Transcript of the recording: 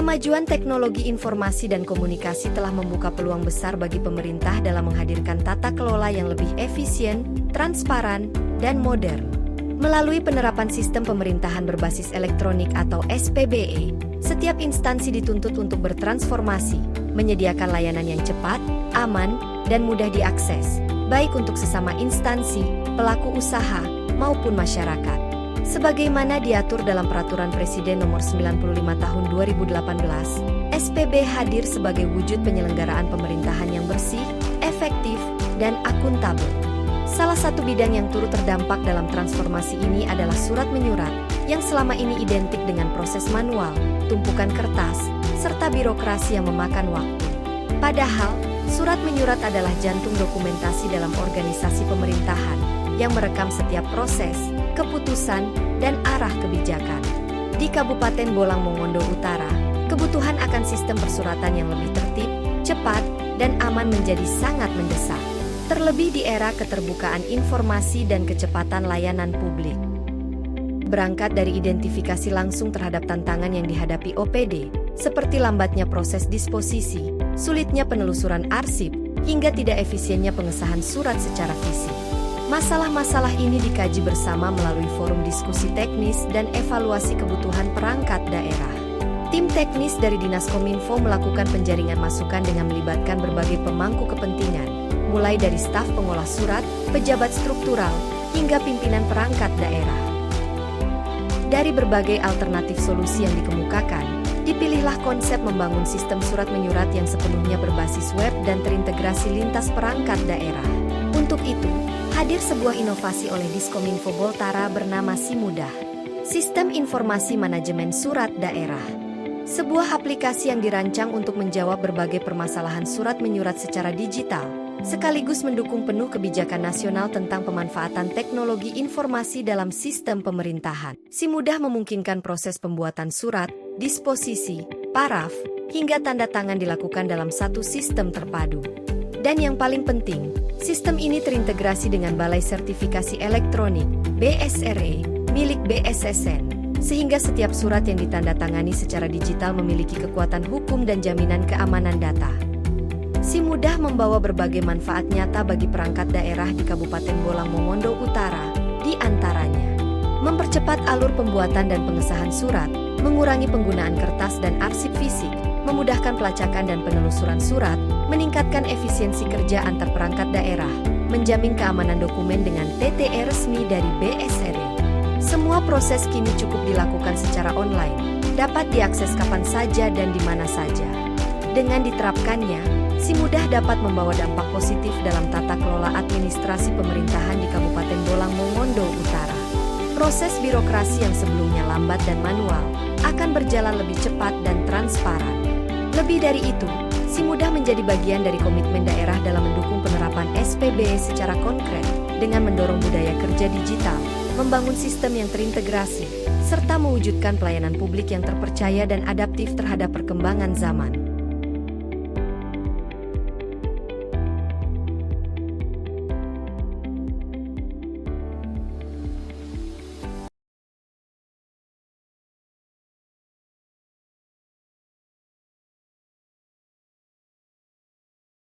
Kemajuan teknologi informasi dan komunikasi telah membuka peluang besar bagi pemerintah dalam menghadirkan tata kelola yang lebih efisien, transparan, dan modern. Melalui penerapan sistem pemerintahan berbasis elektronik atau SPBE, setiap instansi dituntut untuk bertransformasi, menyediakan layanan yang cepat, aman, dan mudah diakses, baik untuk sesama instansi, pelaku usaha, maupun masyarakat. Sebagaimana diatur dalam Peraturan Presiden Nomor 95 Tahun 2018, SPB hadir sebagai wujud penyelenggaraan pemerintahan yang bersih, efektif, dan akuntabel. Salah satu bidang yang turut terdampak dalam transformasi ini adalah surat menyurat, yang selama ini identik dengan proses manual, tumpukan kertas, serta birokrasi yang memakan waktu. Padahal, surat menyurat adalah jantung dokumentasi dalam organisasi pemerintahan, yang merekam setiap proses, keputusan, dan arah kebijakan. Di Kabupaten Bolang Mongondo Utara, kebutuhan akan sistem persuratan yang lebih tertib, cepat, dan aman menjadi sangat mendesak. Terlebih di era keterbukaan informasi dan kecepatan layanan publik. Berangkat dari identifikasi langsung terhadap tantangan yang dihadapi OPD, seperti lambatnya proses disposisi, sulitnya penelusuran arsip, hingga tidak efisiennya pengesahan surat secara fisik. Masalah-masalah ini dikaji bersama melalui forum diskusi teknis dan evaluasi kebutuhan perangkat daerah. Tim teknis dari Dinas Kominfo melakukan penjaringan masukan dengan melibatkan berbagai pemangku kepentingan, mulai dari staf pengolah surat, pejabat struktural, hingga pimpinan perangkat daerah. Dari berbagai alternatif solusi yang dikemukakan, dipilihlah konsep membangun sistem surat menyurat yang sepenuhnya berbasis web dan terintegrasi lintas perangkat daerah. Untuk itu, hadir sebuah inovasi oleh Diskominfo Boltara bernama SIMUDAH, Sistem Informasi Manajemen Surat Daerah. Sebuah aplikasi yang dirancang untuk menjawab berbagai permasalahan surat menyurat secara digital, sekaligus mendukung penuh kebijakan nasional tentang pemanfaatan teknologi informasi dalam sistem pemerintahan. SIMUDAH memungkinkan proses pembuatan surat, disposisi, paraf, hingga tanda tangan dilakukan dalam satu sistem terpadu. Dan yang paling penting, sistem ini terintegrasi dengan Balai Sertifikasi Elektronik, BSRE, milik BSSN, sehingga setiap surat yang ditandatangani secara digital memiliki kekuatan hukum dan jaminan keamanan data. SIMUDAH membawa berbagai manfaat nyata bagi perangkat daerah di Kabupaten Bolang Mongondo Utara, di antaranya mempercepat alur pembuatan dan pengesahan surat, mengurangi penggunaan kertas dan arsip fisik, memudahkan pelacakan dan penelusuran surat, meningkatkan efisiensi kerja antar perangkat daerah, menjamin keamanan dokumen dengan TTE resmi dari BSRE. Semua proses kini cukup dilakukan secara online, dapat diakses kapan saja dan di mana saja. Dengan diterapkannya, SIMUDAH dapat membawa dampak positif dalam tata kelola administrasi pemerintahan di Kabupaten Bolang Mongondo Utara. Proses birokrasi yang sebelumnya lambat dan manual akan berjalan lebih cepat dan transparan. Lebih dari itu, SIMUDAH menjadi bagian dari komitmen daerah dalam mendukung penerapan SPBE secara konkret dengan mendorong budaya kerja digital, membangun sistem yang terintegrasi, serta mewujudkan pelayanan publik yang terpercaya dan adaptif terhadap perkembangan zaman.